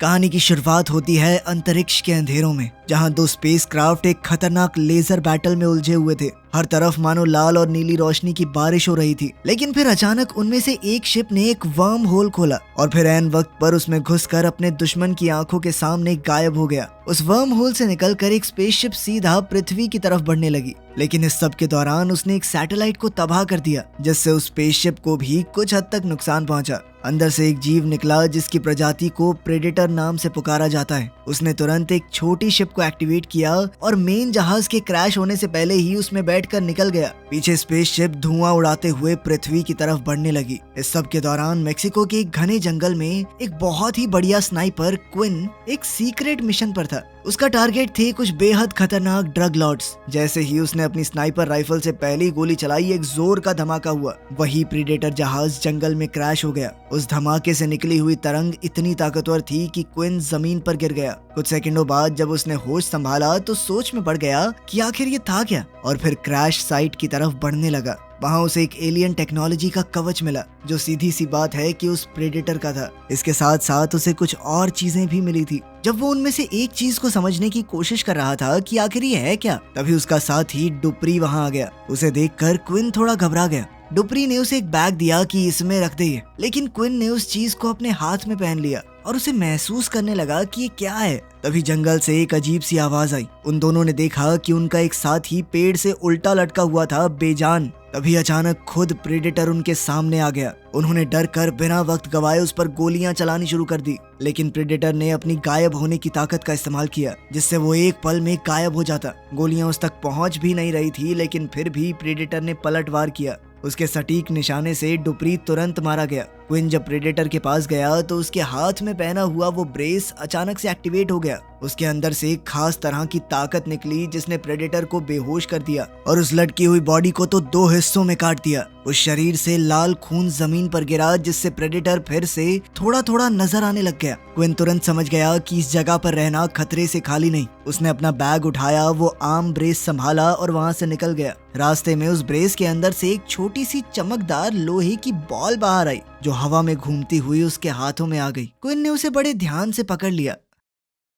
कहानी की शुरुआत होती है अंतरिक्ष के अंधेरों में, जहां दो स्पेसक्राफ्ट एक खतरनाक लेजर बैटल में उलझे हुए थे। हर तरफ मानो लाल और नीली रोशनी की बारिश हो रही थी। लेकिन फिर अचानक उनमें से एक शिप ने एक वर्म होल खोला और फिर ऐन वक्त पर उसमें घुसकर अपने दुश्मन की आंखों के सामने गायब हो गया। उस वर्म होल से निकलकर एक स्पेसशिप सीधा पृथ्वी की तरफ बढ़ने लगी, लेकिन इस सब के दौरान उसने एक सैटेलाइट को तबाह कर दिया, जिससे उस स्पेसशिप को भी कुछ हद तक नुकसान पहुंचा। अंदर से एक जीव निकला जिसकी प्रजाति को प्रेडेटर नाम से पुकारा जाता है। उसने तुरंत एक छोटी शिप को एक्टिवेट किया और मेन जहाज के क्रैश होने से पहले ही उसमें बैठकर निकल गया। पीछे स्पेसशिप धुआं उड़ाते हुए पृथ्वी की तरफ बढ़ने लगी। इस सब के दौरान मेक्सिको के एक घने जंगल में एक बहुत ही बढ़िया स्नाइपर क्विन एक सीक्रेट मिशन पर था। उसका टारगेट थे कुछ बेहद खतरनाक ड्रग लॉर्ड्स। जैसे ही उसने अपनी स्नाइपर राइफल से पहली गोली चलाई, एक जोर का धमाका हुआ। वही प्रीडेटर जहाज जंगल में क्रैश हो गया। उस धमाके से निकली हुई तरंग इतनी ताकतवर थी कि क्विन जमीन पर गिर गया। कुछ सेकंडों बाद जब उसने होश संभाला तो सोच में पड़ गया कि आखिर ये था क्या, और फिर क्रैश साइट की तरफ बढ़ने लगा। वहाँ उसे एक एलियन टेक्नोलॉजी का कवच मिला, जो सीधी सी बात है कि उस प्रेडेटर का था। इसके साथ साथ उसे कुछ और चीजें भी मिली थी। जब वो उनमें से एक चीज को समझने की कोशिश कर रहा था कि आखिर ये है क्या, तभी उसका साथी डुप्री वहाँ आ गया। उसे देखकर क्विन थोड़ा घबरा गया। डुप्री ने उसे एक बैग दिया कि इसमें रख दे, लेकिन क्विन ने उस चीज को अपने हाथ में पहन लिया और उसे महसूस करने लगा कि ये क्या है। तभी जंगल से एक अजीब सी आवाज आई। उन दोनों ने देखा कि उनका एक साथी पेड़ से उल्टा लटका हुआ था, बेजान। तभी अचानक खुद प्रेडेटर उनके सामने आ गया। उन्होंने डर कर बिना वक्त गवाए उस पर गोलियां चलानी शुरू कर दी, लेकिन प्रेडेटर ने अपनी गायब होने की ताकत का इस्तेमाल किया, जिससे वो एक पल में गायब हो जाता। गोलियां उस तक पहुंच भी नहीं रही थी, लेकिन फिर भी प्रेडेटर ने पलटवार किया। उसके सटीक निशाने से डुप्री तुरंत मारा गया। क्विन जब प्रेडेटर के पास गया तो उसके हाथ में पहना हुआ वो ब्रेस अचानक से एक्टिवेट हो गया। उसके अंदर से एक खास तरह की ताकत निकली जिसने प्रेडेटर को बेहोश कर दिया और उस लटकी हुई बॉडी को तो दो हिस्सों में काट दिया। उस शरीर से लाल खून जमीन पर गिरा, जिससे प्रेडेटर फिर से थोड़ा थोड़ा नजर आने लग गया। क्विन तुरंत समझ गया कि इस जगह पर रहना खतरे से खाली नहीं। उसने अपना बैग उठाया, वो आर्म ब्रेस संभाला और वहाँ से निकल गया। रास्ते में उस ब्रेस के अंदर से एक छोटी सी चमकदार लोहे की बॉल बाहर आई, जो हवा में घूमती हुई उसके हाथों में आ गई। क्विन ने उसे बड़े ध्यान से पकड़ लिया।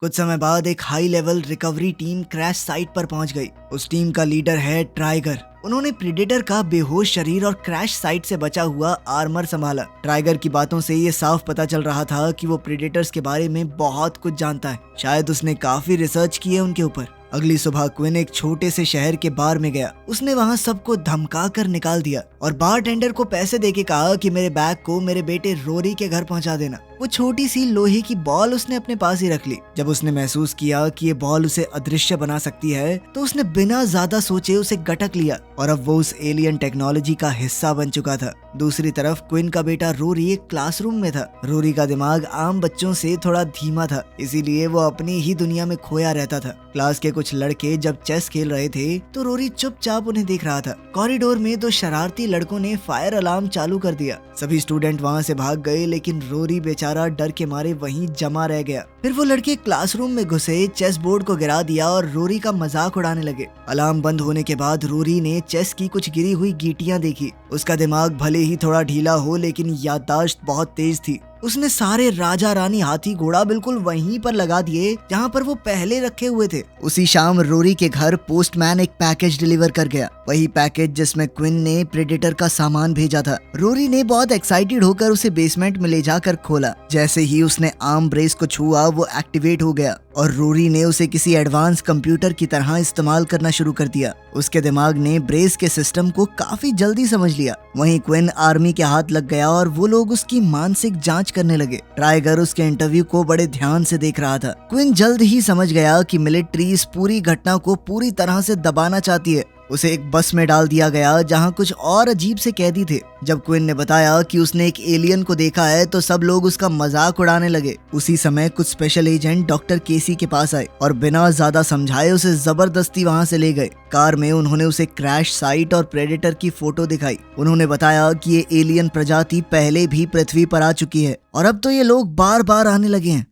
कुछ समय बाद एक high level recovery team crash site पर पहुंच गई। उस टीम का लीडर है ट्राइगर। उन्होंने प्रेडेटर का बेहोश शरीर और क्रैश साइट से बचा हुआ आर्मर संभाला। ट्राइगर की बातों से ये साफ पता चल रहा था कि वो प्रेडेटर्स के बारे में बहुत कुछ जानता है। शायद उसने काफी रिसर्च की है उनके ऊपर। अगली सुबह क्विन एक छोटे से शहर के बार में गया। उसने वहाँ सबको धमका कर निकाल दिया और बारटेंडर को पैसे देके कहा कि मेरे बैग को मेरे बेटे रोरी के घर पहुँचा देना। वो छोटी सी लोहे की बॉल उसने अपने पास ही रख ली। जब उसने महसूस किया कि ये बॉल उसे अदृश्य बना सकती है, तो उसने बिना ज्यादा सोचे उसे गटक लिया और अब वो उस एलियन टेक्नोलॉजी का हिस्सा बन चुका था। दूसरी तरफ क्विन का बेटा रोरी एक क्लासरूम में था। रोरी का दिमाग आम बच्चों से थोड़ा धीमा था, इसीलिए वो अपनी ही दुनिया में खोया रहता था। क्लास के कुछ लड़के जब चेस खेल रहे थे तो रोरी चुपचाप उन्हें देख रहा था। कॉरिडोर में दो शरारती लड़कों ने फायर अलार्म चालू कर दिया। सभी स्टूडेंट वहाँ से भाग गए, लेकिन रोरी बेचारा डर के मारे वहीं जमा रह गया। फिर वो लड़के क्लासरूम में घुसे, चेस बोर्ड को गिरा दिया और रोरी का मजाक उड़ाने लगे। अलार्म बंद होने के बाद रोरी ने चेस की कुछ गिरी हुई गीटियां देखी। उसका दिमाग भले ही थोड़ा ढीला हो, लेकिन याददाश्त बहुत तेज थी। उसने सारे राजा रानी हाथी घोड़ा बिल्कुल वहीं पर लगा दिए जहाँ पर वो पहले रखे हुए थे। उसी शाम रोरी के घर पोस्टमैन एक पैकेज डिलीवर कर गया, वही पैकेज जिसमें क्विन ने प्रेडेटर का सामान भेजा था। रोरी ने बहुत एक्साइटेड होकर उसे बेसमेंट में ले जाकर खोला। जैसे ही उसने आर्म ब्रेस को छुआ, वो एक्टिवेट हो गया और रोरी ने उसे किसी एडवांस कंप्यूटर की तरह इस्तेमाल करना शुरू कर दिया। उसके दिमाग ने ब्रेस के सिस्टम को काफी जल्दी समझ लिया। वहीं क्विन आर्मी के हाथ लग गया और वो लोग उसकी मानसिक जांच करने लगे। ट्राइगर उसके इंटरव्यू को बड़े ध्यान से देख रहा था। क्विन जल्द ही समझ गया कि मिलिट्री इस पूरी घटना को पूरी तरह से दबाना चाहती है। उसे एक बस में डाल दिया गया जहां कुछ और अजीब से कैदी थे। जब क्विन ने बताया कि उसने एक एलियन को देखा है तो सब लोग उसका मजाक उड़ाने लगे। उसी समय कुछ स्पेशल एजेंट डॉक्टर केसी के पास आए और बिना ज्यादा समझाए उसे जबरदस्ती वहां से ले गए। कार में उन्होंने उसे क्रैश साइट और प्रेडेटर की फोटो दिखाई। उन्होंने बताया कि ये एलियन प्रजाति पहले भी पृथ्वी पर आ चुकी है और अब तो ये लोग बार बार आने लगे हैं।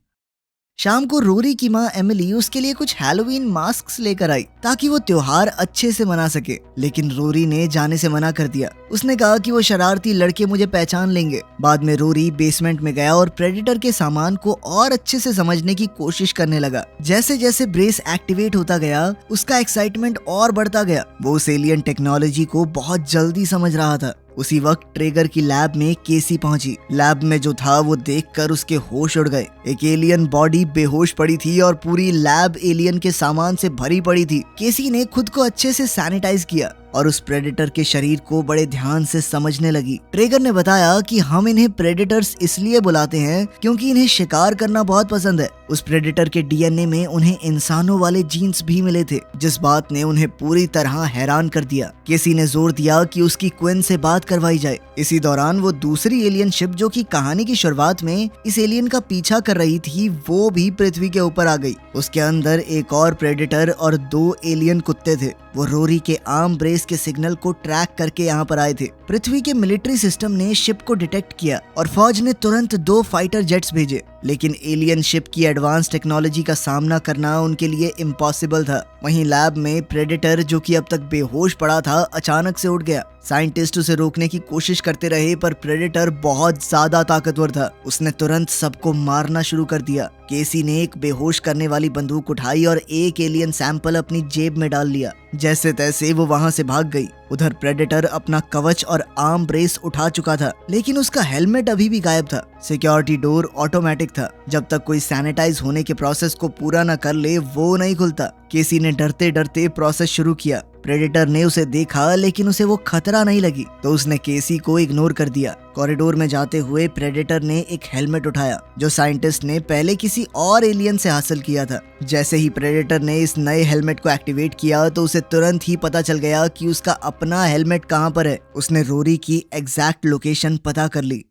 शाम को रोरी की माँ एमिली उसके लिए कुछ हैलोवीन मास्क लेकर आई ताकि वो त्योहार अच्छे से मना सके, लेकिन रोरी ने जाने से मना कर दिया। उसने कहा कि वो शरारती लड़के मुझे पहचान लेंगे। बाद में रोरी बेसमेंट में गया और प्रेडेटर के सामान को और अच्छे से समझने की कोशिश करने लगा। जैसे जैसे ब्रेस एक्टिवेट होता गया उसका एक्साइटमेंट और बढ़ता गया। वो उस एलियन टेक्नोलॉजी को बहुत जल्दी समझ रहा था। उसी वक्त ट्रेगर की लैब में केसी पहुंची। लैब में जो था वो देखकर उसके होश उड़ गए। एक एलियन बॉडी बेहोश पड़ी थी और पूरी लैब एलियन के सामान से भरी पड़ी थी। केसी ने खुद को अच्छे से सैनिटाइज किया और उस प्रेडेटर के शरीर को बड़े ध्यान से समझने लगी। ट्रेगर ने बताया कि हम इन्हें प्रेडेटर्स इसलिए बुलाते हैं क्योंकि इन्हें शिकार करना बहुत पसंद है। उस प्रेडेटर के डीएनए में उन्हें इंसानों वाले जीन्स भी मिले थे, जिस बात ने उन्हें पूरी तरह हैरान कर दिया। केसी ने जोर दिया कि उसकी क्विन से बात करवाई जाए। इसी दौरान वो दूसरी एलियन शिप जो कि कहानी की शुरुआत में इस एलियन का पीछा कर रही थी, वो भी पृथ्वी के ऊपर आ गई। उसके अंदर एक और प्रेडेटर और 2 एलियन कुत्ते थे। वो रोरी के आर्म ब्रेस के सिग्नल को ट्रैक करके यहाँ पर आए थे। पृथ्वी के मिलिट्री सिस्टम ने शिप को डिटेक्ट किया और फौज ने तुरंत 2 फाइटर जेट्स भेजे, लेकिन एलियन शिप की एडवांस टेक्नोलॉजी का सामना करना उनके लिए इम्पॉसिबल था। वहीं लैब में प्रेडेटर जो कि अब तक बेहोश पड़ा था, अचानक से उठ गया। साइंटिस्ट उसे रोकने की कोशिश करते रहे पर प्रेडेटर बहुत ज्यादा ताकतवर था। उसने तुरंत सबको मारना शुरू कर दिया। केसी ने एक बेहोश करने वाली बंदूक उठाई और एक एलियन सैंपल अपनी जेब में डाल लिया। जैसे तैसे वो वहां से भाग गई। उधर प्रेडेटर अपना कवच और आर्म ब्रेस उठा चुका था, लेकिन उसका हेलमेट अभी भी गायब था। सिक्योरिटी डोर ऑटोमेटिक था। जब तक कोई सैनिटाइज होने के प्रोसेस को पूरा न कर ले वो नहीं खुलता। केसी ने डरते डरते प्रोसेस शुरू किया। प्रेडेटर ने उसे देखा लेकिन उसे वो खतरा नहीं लगी, तो उसने केसी को इग्नोर कर दिया। कॉरिडोर में जाते हुए प्रेडेटर ने एक हेलमेट उठाया जो साइंटिस्ट ने पहले किसी और एलियन से हासिल किया था। जैसे ही प्रेडेटर ने इस नए हेलमेट को एक्टिवेट किया तो उसे तुरंत ही पता चल गया कि उसका अपना हेलमेट कहाँ पर है। उसने रोरी की एग्जैक्ट लोकेशन पता कर ली।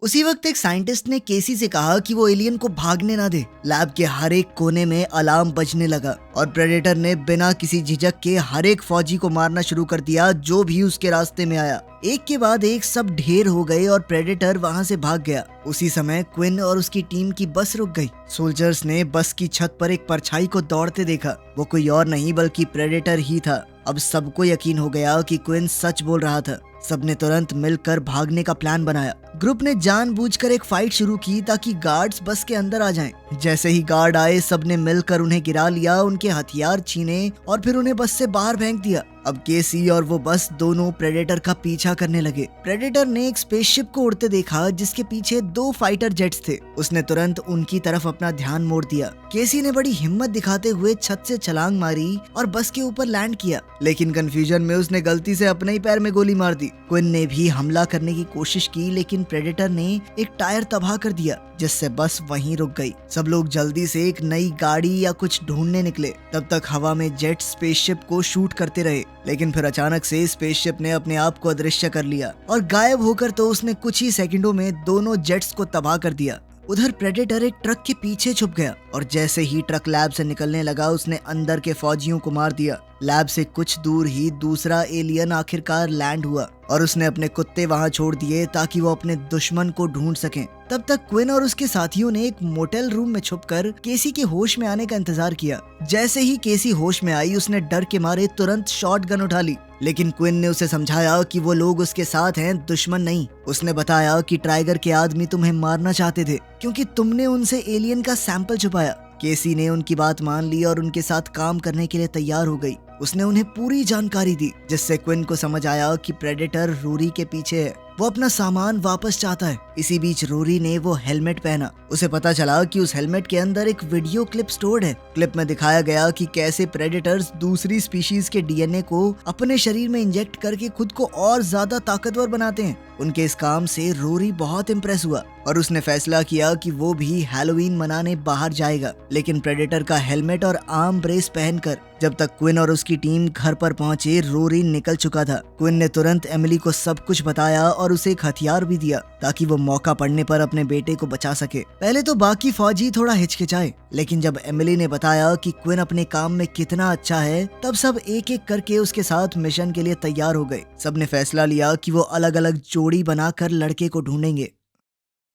उसी वक्त एक साइंटिस्ट ने केसी से कहा कि वो एलियन को भागने ना दे। लैब के हर एक कोने में अलार्म बजने लगा और प्रेडेटर ने बिना किसी झिझक के हर एक फौजी को मारना शुरू कर दिया जो भी उसके रास्ते में आया। एक के बाद एक सब ढेर हो गए और प्रेडेटर वहां से भाग गया। उसी समय क्विन और उसकी टीम की बस रुक गई। सोल्जर्स ने बस की छत पर एक परछाई को दौड़ते देखा। वो कोई और नहीं बल्कि प्रेडेटर ही था। अब सबको यकीन हो गया कि क्विन सच बोल रहा था। सबने तुरंत मिलकर भागने का प्लान बनाया। ग्रुप ने जानबूझकर एक फाइट शुरू की ताकि गार्ड्स बस के अंदर आ जाएं। जैसे ही गार्ड आए सबने मिलकर उन्हें गिरा लिया, उनके हथियार छीने और फिर उन्हें बस से बाहर फेंक दिया। अब केसी और वो बस दोनों प्रेडेटर का पीछा करने लगे। प्रेडेटर ने एक स्पेसशिप को उड़ते देखा जिसके पीछे 2 फाइटर जेट्स थे। उसने तुरंत उनकी तरफ अपना ध्यान मोड़ दिया। केसी ने बड़ी हिम्मत दिखाते हुए छत से छलांग मारी और बस के ऊपर लैंड किया, लेकिन कंफ्यूजन में उसने गलती से अपने ही पैर में गोली मार दी। क्विन ने भी हमला करने की कोशिश की, लेकिन प्रेडेटर ने एक टायर तबाह कर दिया जिससे बस वहीं रुक गई। सब लोग जल्दी से एक नई गाड़ी या कुछ ढूंढने निकले। तब तक हवा में जेट स्पेसशिप को शूट करते रहे, लेकिन फिर अचानक से स्पेसशिप ने अपने आप को अदृश्य कर लिया और गायब होकर तो उसने कुछ ही सेकंडों में दोनों जेट्स को तबाह कर दिया। उधर प्रेडेटर एक ट्रक के पीछे छुप गया और जैसे ही ट्रक लैब से निकलने लगा उसने अंदर के फौजियों को मार दिया। लैब से कुछ दूर ही दूसरा एलियन आखिरकार लैंड हुआ और उसने अपने कुत्ते वहां छोड़ दिए ताकि वो अपने दुश्मन को ढूंढ सकें। तब तक क्विन और उसके साथियों ने एक मोटेल रूम में छुपकर केसी के होश में आने का इंतजार किया। जैसे ही केसी होश में आई उसने डर के मारे तुरंत शॉटगन उठा ली, लेकिन क्विन ने उसे समझाया कि वो लोग उसके साथ हैं, दुश्मन नहीं। उसने बताया कि टाइगर के आदमी तुम्हें मारना चाहते थे क्योंकि तुमने उनसे एलियन का सैंपल छुपाया। केसी ने उनकी बात मान ली और उनके साथ काम करने के लिए तैयार हो गई। उसने उन्हें पूरी जानकारी दी जिससे क्विन को समझ आया कि प्रेडेटर रोरी के पीछे है। वो अपना सामान वापस चाहता है। इसी बीच रोरी ने वो हेलमेट पहना। उसे पता चला कि उस हेलमेट के अंदर एक वीडियो क्लिप स्टोर्ड है। क्लिप में दिखाया गया कि कैसे प्रेडेटर्स दूसरी स्पीशीज के डीएनए को अपने शरीर में इंजेक्ट करके खुद को और ज्यादा ताकतवर बनाते हैं। उनके इस काम से रोरी बहुत इम्प्रेस हुआ और उसने फैसला किया कि वो भी हैलोवीन मनाने बाहर जाएगा, लेकिन प्रेडेटर का हेलमेट और आर्म ब्रेस पहनकर। जब तक क्विन और उसकी टीम घर पर पहुंचे रोरी निकल चुका था। क्विन ने तुरंत एमिली को सब कुछ बताया और उसे एक हथियार भी दिया ताकि वो मौका पड़ने पर अपने बेटे को बचा सके। पहले तो बाकी फौजी थोड़ा हिचकिचाए, लेकिन जब एमिली ने बताया कि क्विन अपने काम में कितना अच्छा है तब सब एक एक करके उसके साथ मिशन के लिए तैयार हो गए। सबने फैसला लिया कि वो अलग अलग जोड़ी बनाकर लड़के को ढूंढेंगे।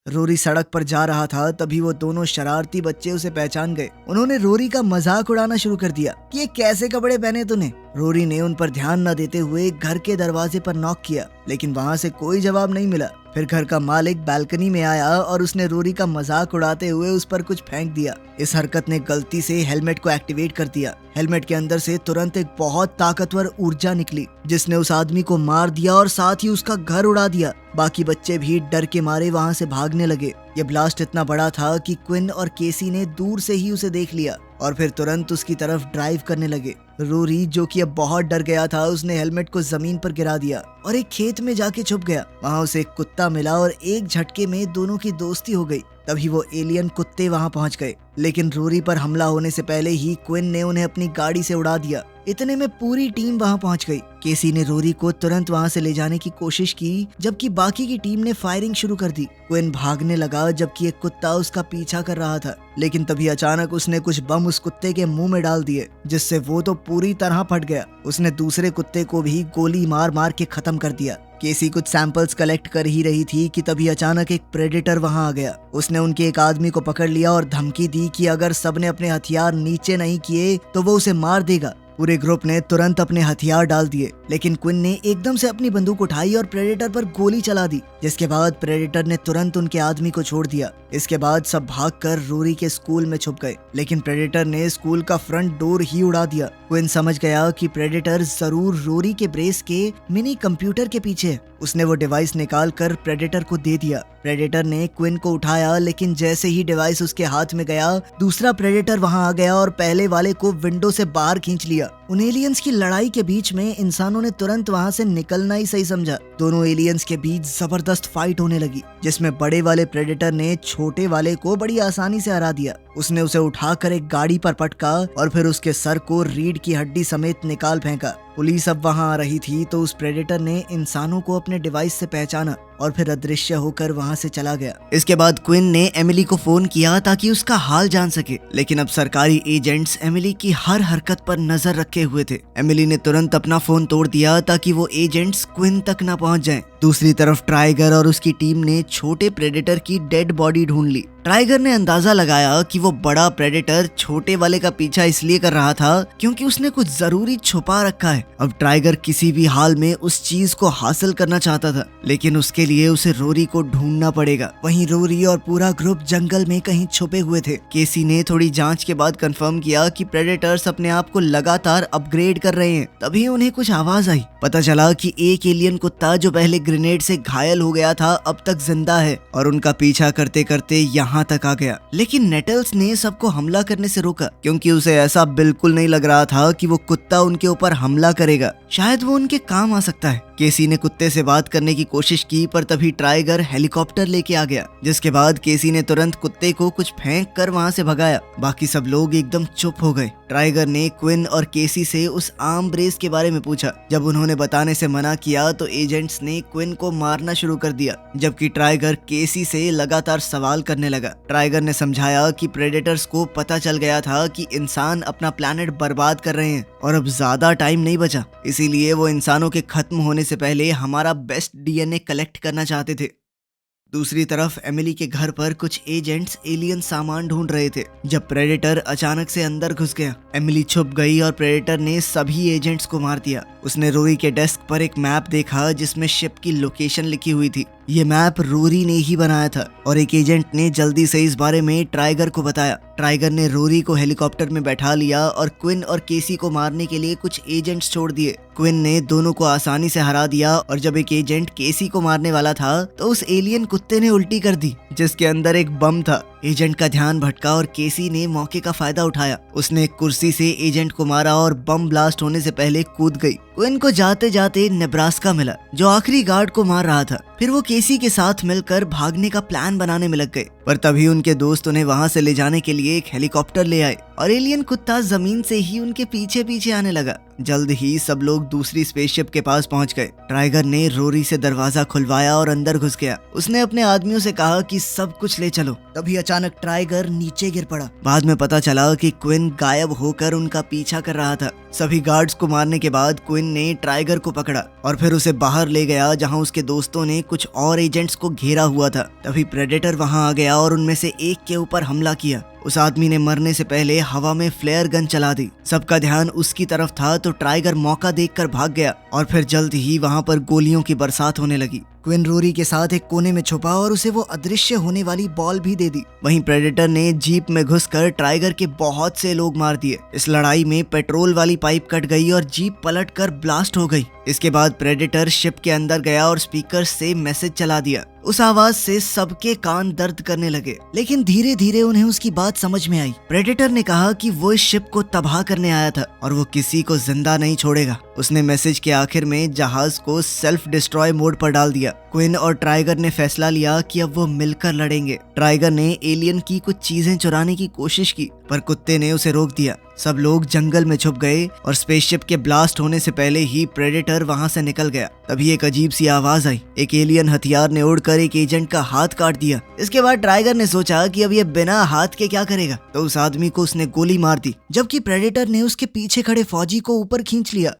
रोरी सड़क पर जा रहा था, तभी वो दोनों शरारती बच्चे उसे पहचान गए। उन्होंने रोरी का मजाक उड़ाना शुरू कर दिया कि ये कैसे कपड़े पहने तूने। रोरी ने उन पर ध्यान न देते हुए घर के दरवाजे पर नॉक किया, लेकिन वहाँ से कोई जवाब नहीं मिला। फिर घर का मालिक बालकनी में आया और उसने रोरी का मजाक उड़ाते हुए उस पर कुछ फेंक दिया। इस हरकत ने गलती से हेलमेट को एक्टिवेट कर दिया। हेलमेट के अंदर से तुरंत एक बहुत ताकतवर ऊर्जा निकली, जिसने उस आदमी को मार दिया और साथ ही उसका घर उड़ा दिया। बाकी बच्चे भी डर के मारे वहाँ से भागने लगे। ये ब्लास्ट इतना बड़ा था कि क्विन और केसी ने दूर से ही उसे देख लिया और फिर तुरंत उसकी तरफ ड्राइव करने लगे। रोरी, जो कि अब बहुत डर गया था, उसने हेलमेट को जमीन पर गिरा दिया और एक खेत में जाके छुप गया। वहाँ उसे एक कुत्ता मिला और एक झटके में दोनों की दोस्ती हो गई। तभी वो एलियन कुत्ते वहाँ पहुँच गए, लेकिन रोरी पर हमला होने से पहले ही क्विन ने उन्हें अपनी गाड़ी से उड़ा दिया। इतने में पूरी टीम वहाँ पहुँच गई। केसी ने रोरी को तुरंत वहाँ से ले जाने की कोशिश की, जबकि बाकी की टीम ने फायरिंग शुरू कर दी। क्विन भागने लगा, जबकि एक कुत्ता उसका पीछा कर रहा था, लेकिन तभी अचानक उसने कुछ बम उस कुत्ते के मुंह में डाल दिए, जिससे वो तो पूरी तरह फट गया। उसने दूसरे कुत्ते को भी गोली मार मार के खत्म कर दिया। केसी कुछ सैंपल्स कलेक्ट कर ही रही थी कि तभी अचानक एक प्रेडेटर वहां आ गया। उसने उनके एक आदमी को पकड़ लिया और धमकी दी कि अगर सबने अपने हथियार नीचे नहीं किए तो वो उसे मार देगा। पूरे ग्रुप ने तुरंत अपने हथियार डाल दिए, लेकिन क्विन ने एकदम से अपनी बंदूक उठाई और प्रेडेटर पर गोली चला दी, जिसके बाद प्रेडेटर ने तुरंत उनके आदमी को छोड़ दिया। इसके बाद सब भागकर रोरी के स्कूल में छुप गए, लेकिन प्रेडेटर ने स्कूल का फ्रंट डोर ही उड़ा दिया। क्विन समझ गया कि प्रेडेटर जरूर रोरी के ब्रेस के मिनी कंप्यूटर के पीछे है। उसने वो डिवाइस निकाल कर प्रेडेटर को दे दिया। प्रेडेटर ने क्विन को उठाया, लेकिन जैसे ही डिवाइस उसके हाथ में गया, दूसरा प्रेडेटर वहां आ गया और पहले वाले को विंडो से बाहर खींच लिया। उन एलियंस की लड़ाई के बीच में इंसानों ने तुरंत वहां से निकलना ही सही समझा। दोनों एलियंस के बीच जबरदस्त फाइट होने लगी, जिसमें बड़े वाले प्रेडेटर ने छोटे वाले को बड़ी आसानी से हरा दिया। उसने उसे उठाकर एक गाड़ी पर पटका और फिर उसके सर को रीढ़ की हड्डी समेत निकाल फेंका। पुलिस अब वहां आ रही थी तो उस प्रेडेटर ने इंसानों को अपने डिवाइस से पहचाना और फिर अदृश्य होकर वहां से चला गया। इसके बाद क्विन ने एमिली को फोन किया ताकि उसका हाल जान सके, लेकिन अब सरकारी एजेंट्स एमिली की हर हरकत पर नजर रखे हुए थे। एमिली ने तुरंत अपना फोन तोड़ दिया ताकि वो एजेंट्स क्विन तक न पहुंच जाएं। दूसरी तरफ ट्राइगर और उसकी टीम ने छोटे प्रेडेटर की डेड बॉडी ढूंढ ली। ट्राइगर ने अंदाजा लगाया कि वो बड़ा प्रेडेटर छोटे वाले का पीछा इसलिए कर रहा था क्योंकि उसने कुछ जरूरी छुपा रखा है। अब ट्राइगर किसी भी हाल में उस चीज को हासिल करना चाहता था, लेकिन उसके लिए उसे रोरी को ढूंढना पड़ेगा। वहीं रोरी और पूरा ग्रुप जंगल में कहीं छुपे हुए थे। केसी ने थोड़ी जांच के बाद कंफर्म किया कि प्रेडेटर्स अपने आप को लगातार अपग्रेड कर रहे हैं। तभी उन्हें कुछ आवाज आई। पता चला कि एक एलियन कुत्ता जो पहले ग्रेनेड से घायल हो गया था अब तक जिंदा है और उनका पीछा करते करते यहाँ तक आ गया। लेकिन नेटल्स ने सबको हमला करने से रोका, क्योंकि उसे ऐसा बिल्कुल नहीं लग रहा था कि वो कुत्ता उनके ऊपर हमला करेगा। शायद वो उनके काम आ सकता है। केसी ने कुत्ते से बात करने की कोशिश की, पर तभी ट्राइगर हेलीकॉप्टर लेके आ गया, जिसके बाद केसी ने तुरंत कुत्ते को कुछ फेंक कर वहाँ से भगाया। बाकी सब लोग एकदम चुप हो गए। ट्राइगर ने क्विन और केसी से उस आर्म ब्रेस के बारे में पूछा। जब उन्होंने बताने से मना किया तो एजेंट्स ने क्विन को मारना शुरू कर दिया, जबकि ट्राइगर केसी से लगातार सवाल करने लगा। ट्राइगर ने समझाया कि प्रेडेटर्स को पता चल गया था कि इंसान अपना प्लैनेट बर्बाद कर रहे हैं और अब ज्यादा टाइम नहीं बचा, इसीलिए वो इंसानों के खत्म होने से पहले हमारा बेस्ट डीएनए कलेक्ट करना चाहते थे। दूसरी तरफ एमिली के घर पर कुछ एजेंट्स एलियन सामान ढूंढ रहे थे जब प्रेडेटर अचानक से अंदर घुस गया। एमिली छुप गई और प्रेडेटर ने सभी एजेंट्स को मार दिया। उसने रोरी के डेस्क पर एक मैप देखा जिसमें शिप की लोकेशन लिखी हुई थी। ये मैप रोरी ने ही बनाया था और एक एजेंट ने जल्दी से इस बारे में ट्राइगर को बताया। ट्राइगर ने रोरी को हेलीकॉप्टर में बैठा लिया और क्विन और केसी को मारने के लिए कुछ एजेंट्स छोड़ दिए। क्विन ने दोनों को आसानी से हरा दिया और जब एक एजेंट केसी को मारने वाला था तो उस एलियन कुत्ते ने उल्टी कर दी जिसके अंदर एक बम था। एजेंट का ध्यान भटका और केसी ने मौके का फायदा उठाया। उसने एक कुर्सी से एजेंट को मारा और बम ब्लास्ट होने से पहले कूद गई। क्विन को जाते जाते नेब्रास्का मिला जो आखिरी गार्ड को मार रहा था। फिर वो केसी के साथ मिलकर भागने का प्लान बनाने में लग गए, पर तभी उनके दोस्त उन्हें वहां से ले जाने के लिए एक हेलीकॉप्टर ले आए और एलियन कुत्ता जमीन से ही उनके पीछे पीछे आने लगा। जल्द ही सब लोग दूसरी स्पेसशिप के पास पहुंच गए। ट्राइगर ने रोरी से दरवाजा खुलवाया और अंदर घुस गया। उसने अपने आदमियों से कहा कि सब कुछ ले चलो। तभी अचानक ट्राइगर नीचे गिर पड़ा। बाद में पता चला कि क्विन गायब होकर उनका पीछा कर रहा था। सभी गार्ड्स को मारने के बाद क्विन ने ट्राइगर को पकड़ा और फिर उसे बाहर ले गया, जहां उसके दोस्तों ने कुछ और एजेंट्स को घेरा हुआ था। तभी प्रेडेटर वहां आ गया और उनमें से एक के ऊपर हमला किया। उस आदमी ने मरने से पहले हवा में फ्लेयर गन चला दी। सबका ध्यान उसकी तरफ था तो टाइगर मौका देखकर भाग गया और फिर जल्द ही वहां पर गोलियों की बरसात होने लगी। क्विन रोरी के साथ एक कोने में छुपा और उसे वो अदृश्य होने वाली बॉल भी दे दी। वहीं प्रेडेटर ने जीप में घुसकर टाइगर के बहुत से लोग मार दिए। इस लड़ाई में पेट्रोल वाली पाइप कट गई और जीप पलटकर ब्लास्ट हो गई। इसके बाद प्रेडेटर शिप के अंदर गया और स्पीकर से मैसेज चला दिया। उस आवाज से सबके कान दर्द करने लगे, लेकिन धीरे धीरे उन्हें उसकी बात समझ में आई। प्रेडेटर ने कहा कि वो इस शिप को तबाह करने आया था और वो किसी को जिंदा नहीं छोड़ेगा। उसने मैसेज के आखिर में जहाज को सेल्फ डिस्ट्रॉय मोड पर डाल दिया। क्विन और टाइगर ने फैसला लिया कि अब वो मिलकर लड़ेंगे। टाइगर ने एलियन की कुछ चीजें चुराने की कोशिश की, पर कुत्ते ने उसे रोक दिया। सब लोग जंगल में छुप गए और स्पेसशिप के ब्लास्ट होने से पहले ही प्रेडेटर वहां से निकल गया। तभी एक अजीब सी आवाज आई। एक एलियन हथियार ने उड़कर एक एजेंट का हाथ काट दिया। इसके बाद टाइगर ने सोचा कि अब ये बिना हाथ के क्या करेगा, तो उस आदमी को उसने गोली मार दी, जबकि प्रेडेटर ने उसके पीछे खड़े फौजी को ऊपर खींच लिया।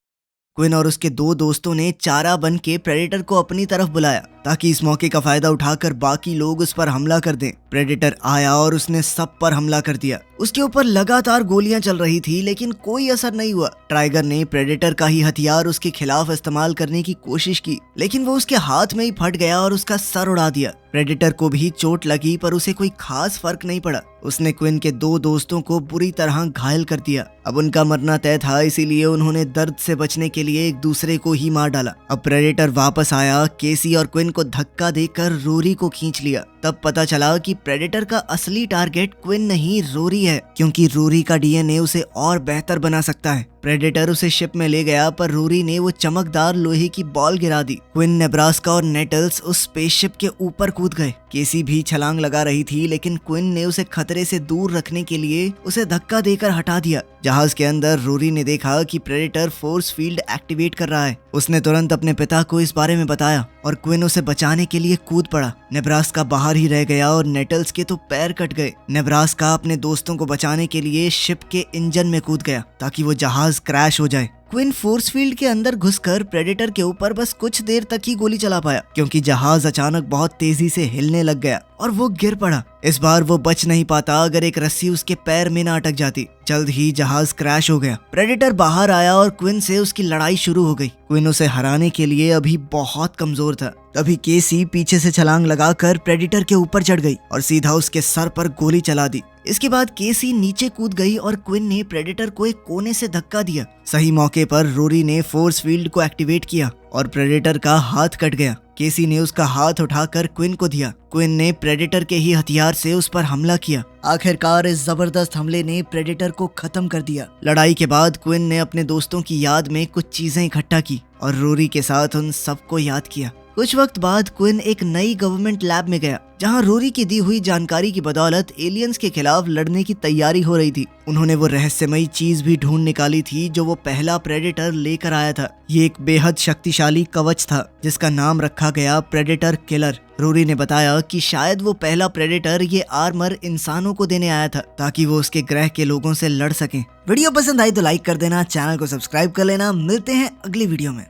क्विन और उसके दो दोस्तों ने चारा बन के प्रेडेटर को अपनी तरफ बुलाया ताकि इस मौके का फायदा उठाकर बाकी लोग उस पर हमला कर दें। प्रेडेटर आया और उसने सब पर हमला कर दिया। उसके ऊपर लगातार गोलियां चल रही थी, लेकिन कोई असर नहीं हुआ। टाइगर ने प्रेडेटर का ही हथियार उसके खिलाफ इस्तेमाल करने की कोशिश की, लेकिन वो उसके हाथ में ही फट गया और उसका सर उड़ा दिया। प्रेडेटर को भी चोट लगी, पर उसे कोई खास फर्क नहीं पड़ा। उसने क्विन के दो दोस्तों को बुरी तरह घायल कर दिया। अब उनका मरना तय था, इसीलिए उन्होंने दर्द से बचने के लिए एक दूसरे को ही मार डाला। अब प्रेडेटर वापस आया। केसी और क्विन को धक्का देकर रोरी को खींच लिया। तब पता चला कि प्रेडेटर का असली टारगेट क्विन नहीं रोरी है, क्योंकि रोरी का डीएनए उसे और बेहतर बना सकता है। प्रेडेटर उसे शिप में ले गया, पर रोरी ने वो चमकदार लोहे की बॉल गिरा दी। क्विन, नेब्रास्का और नेटल्स उस स्पेसशिप के ऊपर कूद गए। केसी भी छलांग लगा रही थी, लेकिन क्विन ने उसे खतरे से दूर रखने के लिए उसे धक्का देकर हटा दिया। जहाज के अंदर रोरी ने देखा कि प्रेडेटर फोर्स फील्ड एक्टिवेट कर रहा है। उसने तुरंत अपने पिता को इस बारे में बताया और क्विन उसे बचाने के लिए कूद पड़ा। नेब्रास्का बाहर ही रह गया और नेटल्स के तो पैर कट गए। नेब्रास्का अपने दोस्तों को बचाने के लिए शिप के इंजन में कूद गया ताकि वो जहाज क्रैश हो जाए। क्विन फोर्स फील्ड के अंदर घुसकर प्रेडेटर के ऊपर बस कुछ देर तक ही गोली चला पाया, क्योंकि जहाज अचानक बहुत तेजी से हिलने लग गया और वो गिर पड़ा। इस बार वो बच नहीं पाता अगर एक रस्सी उसके पैर में न अटक जाती। जल्द ही जहाज क्रैश हो गया। प्रेडेटर बाहर आया और क्विन से उसकी लड़ाई शुरू हो गई। क्विन उसे हराने के लिए अभी बहुत कमजोर था। तभी केसी पीछे से छलांग लगाकर प्रेडेटर के ऊपर चढ़ गई और सीधा उसके सर पर गोली चला दी। इसके बाद केसी नीचे कूद गई और क्विन ने प्रेडेटर को एक कोने से धक्का दिया। सही मौके पर रोरी ने फोर्स फील्ड को एक्टिवेट किया और प्रेडेटर का हाथ कट गया। केसी ने उसका हाथ उठाकर क्विन को दिया। क्विन ने प्रेडेटर के ही हथियार से उस पर हमला किया। आखिरकार इस जबरदस्त हमले ने प्रेडेटर को खत्म कर दिया। लड़ाई के बाद क्विन ने अपने दोस्तों की याद में कुछ चीजें इकट्ठा की और रोरी के साथ उन सबको याद किया। कुछ वक्त बाद क्विन एक नई गवर्नमेंट लैब में गया, जहां रोरी की दी हुई जानकारी की बदौलत एलियंस के खिलाफ लड़ने की तैयारी हो रही थी। उन्होंने वो रहस्यमयी चीज भी ढूंढ निकाली थी जो वो पहला प्रेडेटर लेकर आया था। ये एक बेहद शक्तिशाली कवच था जिसका नाम रखा गया प्रेडेटर किलर। रोरी ने बताया कि शायद वो पहला प्रेडेटर ये आर्मर इंसानों को देने आया था ताकि वो उसके ग्रह के लोगों से लड़ सकें। वीडियो पसंद आई तो लाइक कर देना, चैनल को सब्सक्राइब कर लेना। मिलते हैं अगली वीडियो में।